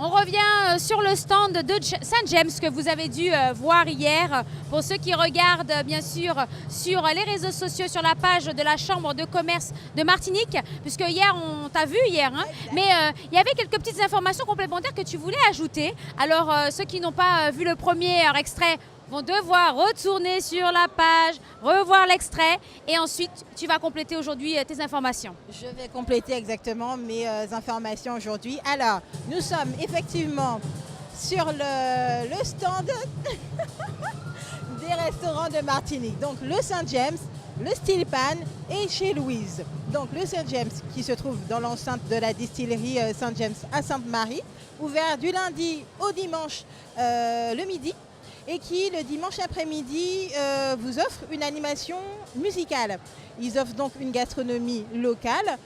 On revient sur le stand de Saint James que vous avez dû voir hier. Pour ceux qui regardent bien sûr sur les réseaux sociaux, sur la page de la Chambre de commerce de Martinique, puisque hier on t'a vu hier, hein, mais il y avait quelques petites informations complémentaires que tu voulais ajouter. Alors ceux qui n'ont pas vu le premier extrait vont devoir retourner sur la page, revoir l'extrait et ensuite tu vas compléter aujourd'hui tes informations. Je vais compléter exactement mes informations aujourd'hui. Alors, nous sommes effectivement sur le stand des restaurants de Martinique. Donc le Saint James, le Steel Pan et chez Louise. Donc le Saint James qui se trouve dans l'enceinte de la distillerie Saint James à Sainte-Marie, ouvert du lundi au dimanche le midi. Et qui, le dimanche après-midi, vous offre une animation musicale. Ils offrent donc une gastronomie locale,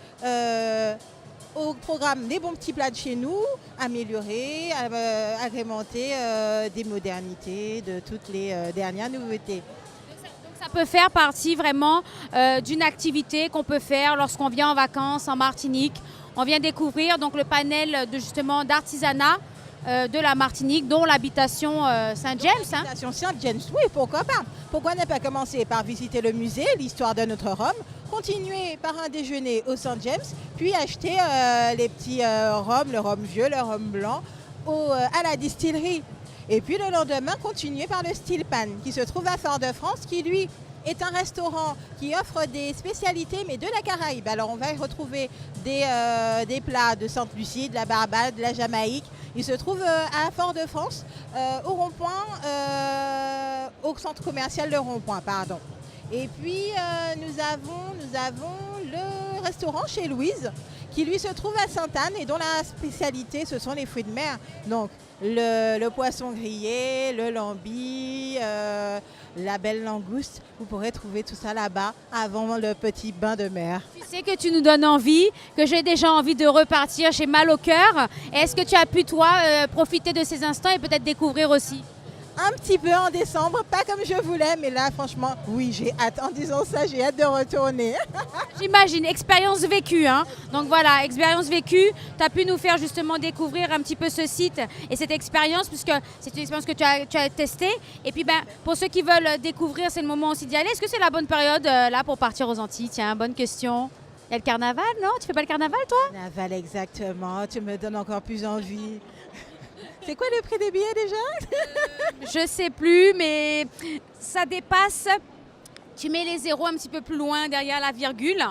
au programme des bons petits plats de chez nous, améliorés, agrémentés des modernités, de toutes les dernières nouveautés. Donc ça peut faire partie vraiment d'une activité qu'on peut faire lorsqu'on vient en vacances en Martinique. On vient découvrir donc le panel justement d'artisanat de la Martinique, dont l'habitation Saint-James. L'habitation Saint-James, oui, pourquoi pas. Pourquoi ne pas commencer par visiter le musée, l'histoire de notre Rhum, continuer par un déjeuner au Saint-James, puis acheter les petits rhums, le rhum vieux, le rhum blanc, à la distillerie. Et puis le lendemain, continuer par le Steel Pan, qui se trouve à Fort-de-France, qui lui est un restaurant qui offre des spécialités, mais de la Caraïbe. Alors on va y retrouver des plats de Sainte-Lucie, de la Barbade, de la Jamaïque. Il se trouve à Fort-de-France, au rond-point, au centre commercial Le Rond-Point, pardon. Et puis nous avons le restaurant chez Louise, qui lui se trouve à Sainte-Anne et dont la spécialité, ce sont les fruits de mer. Donc le poisson grillé, le lambi, la belle langouste. Vous pourrez trouver tout ça là-bas avant le petit bain de mer. Tu sais que tu nous donnes envie, que j'ai déjà envie de repartir, j'ai mal au cœur. Est-ce que tu as pu, toi, profiter de ces instants et peut-être découvrir aussi? Un petit peu en décembre, pas comme je voulais, mais là, franchement, oui, j'ai hâte. En disant ça, j'ai hâte de retourner. J'imagine, expérience vécue. Hein. Donc voilà, expérience vécue. Tu as pu nous faire justement découvrir un petit peu ce site et cette expérience, puisque c'est une expérience que tu as testée. Et puis, pour ceux qui veulent découvrir, c'est le moment aussi d'y aller. Est-ce que c'est la bonne période là pour partir aux Antilles? Tiens, bonne question. Il y a le carnaval, non? Tu fais pas le carnaval, toi? Carnaval, exactement. Tu me donnes encore plus envie. C'est quoi le prix des billets déjà? Je sais plus, mais ça dépasse. Tu mets les zéros un petit peu plus loin derrière la virgule.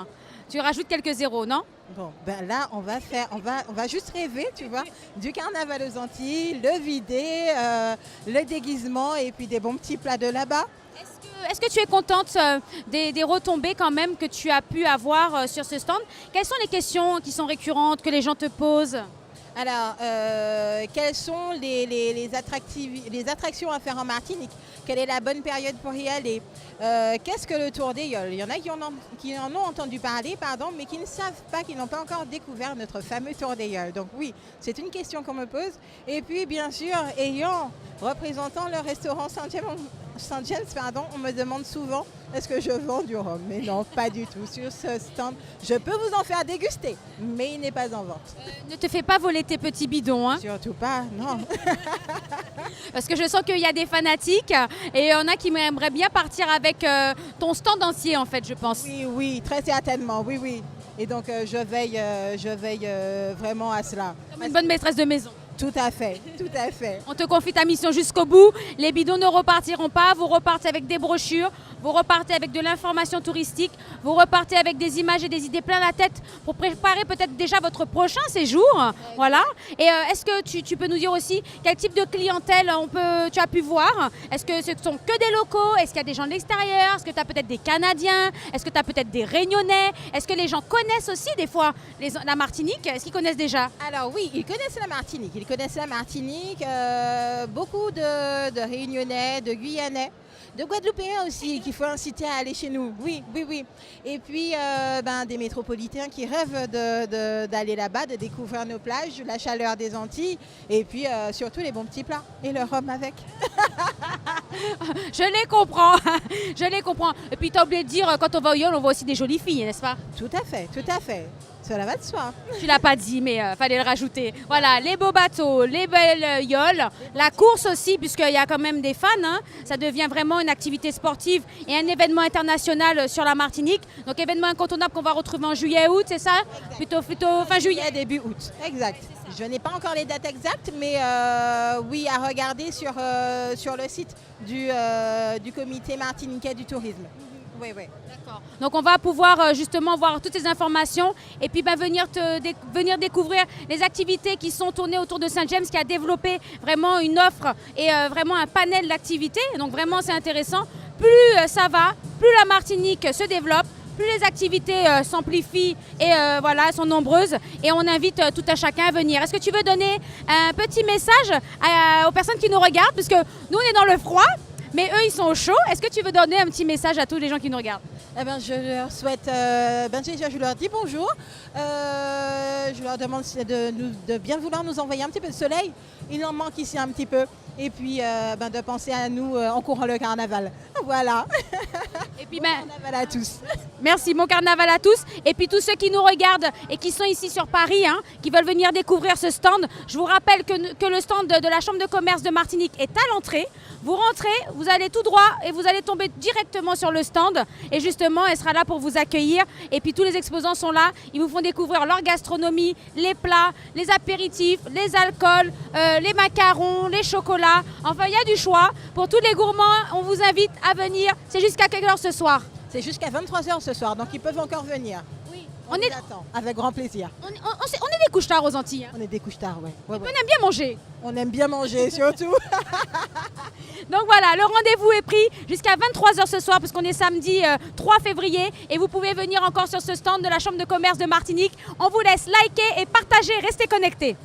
Tu rajoutes quelques zéros, non? Bon, là, on va juste rêver, tu vois, du carnaval aux Antilles, le vider, le déguisement et puis des bons petits plats de là-bas. Est-ce que tu es contente des retombées quand même que tu as pu avoir sur ce stand? Quelles sont les questions qui sont récurrentes, que les gens te posent? Alors, quelles sont les attractions à faire en Martinique? Quelle est la bonne période pour y aller? Qu'est-ce que le Tour des Yoles? Il y en a qui en ont entendu parler, mais qui ne savent pas, qui n'ont pas encore découvert notre fameux Tour des Yoles. Donc oui, c'est une question qu'on me pose. Et puis, bien sûr, représentant le restaurant Saint-James, on me demande souvent est-ce que je vends du rhum? Mais non, pas du tout. Sur ce stand, je peux vous en faire déguster, mais il n'est pas en vente. Ne te fais pas voler tes petits bidons. Hein. Surtout pas, non. Parce que je sens qu'il y a des fanatiques et il y en a qui aimeraient bien partir avec ton stand entier, en fait, je pense. Oui, très certainement, oui. Et donc, je veille vraiment à cela. Comme une bonne maîtresse de maison. Tout à fait. On te confie ta mission jusqu'au bout. Les bidons ne repartiront pas. Vous repartez avec des brochures, vous repartez avec de l'information touristique, vous repartez avec des images et des idées plein la tête pour préparer peut-être déjà votre prochain séjour. Voilà. Et est-ce que tu peux nous dire aussi quel type de clientèle tu as pu voir? Est-ce que ce sont que des locaux? Est-ce qu'il y a des gens de l'extérieur? Est-ce que tu as peut-être des Canadiens? Est-ce que tu as peut-être des Réunionnais? Est-ce que les gens connaissent aussi des fois la Martinique? Est-ce qu'ils connaissent déjà? Alors oui, ils connaissent la Martinique. Beaucoup de Réunionnais, de Guyanais, de Guadeloupéens aussi, qu'il faut inciter à aller chez nous. Oui. Et puis des métropolitains qui rêvent d'aller là-bas, de découvrir nos plages, la chaleur des Antilles, et puis surtout les bons petits plats et le rhum avec. Je les comprends. Et puis tu as oublié de dire, quand on va au Yole, on voit aussi des jolies filles, n'est-ce pas? Tout à fait. Cela va de soi. Tu l'as pas dit, mais fallait le rajouter. Voilà, les beaux bateaux, les belles yoles, la course aussi, puisqu'il y a quand même des fans. Hein. Ça devient vraiment une activité sportive et un événement international sur la Martinique. Donc événement incontournable qu'on va retrouver en juillet-août, c'est ça? Plutôt fin juillet. Début août, exact. Je n'ai pas encore les dates exactes, mais oui, à regarder sur le site du comité martiniquais du tourisme. Oui, oui. D'accord. Donc on va pouvoir justement voir toutes ces informations et puis venir découvrir les activités qui sont tournées autour de Saint-James, qui a développé vraiment une offre et vraiment un panel d'activités. Donc vraiment c'est intéressant. Plus ça va, plus la Martinique se développe, plus les activités s'amplifient et voilà, sont nombreuses. Et on invite tout un chacun à venir. Est-ce que tu veux donner un petit message aux personnes qui nous regardent? Parce que nous on est dans le froid. Mais eux, ils sont au chaud. Est-ce que tu veux donner un petit message à tous les gens qui nous regardent? Eh ben, je leur souhaite, déjà, je leur dis bonjour. Je leur demande de bien vouloir nous envoyer un petit peu de soleil. Il en manque ici un petit peu. Et puis de penser à nous en courant le carnaval. Voilà. Et puis, bon carnaval à tous. Merci, bon carnaval à tous. Et puis tous ceux qui nous regardent et qui sont ici sur Paris, hein, qui veulent venir découvrir ce stand, je vous rappelle que le stand de la Chambre de commerce de Martinique est à l'entrée. Vous rentrez, vous allez tout droit et vous allez tomber directement sur le stand. Et justement, elle sera là pour vous accueillir. Et puis tous les exposants sont là. Ils vous font découvrir leur gastronomie, les plats, les apéritifs, les alcools, les macarons, les chocolats. Enfin, il y a du choix. Pour tous les gourmands, on vous invite à venir. C'est jusqu'à quelle heure ce soir? C'est jusqu'à 23h ce soir, donc ils peuvent encore venir. Oui. On les attend, avec grand plaisir. On est des couche-tard aux Antilles. Hein. On est des couche-tard, ouais. On aime bien manger. On aime bien manger, surtout. Donc voilà, le rendez-vous est pris jusqu'à 23h ce soir, puisqu'on est samedi 3 février. Et vous pouvez venir encore sur ce stand de la Chambre de commerce de Martinique. On vous laisse liker et partager, restez connectés.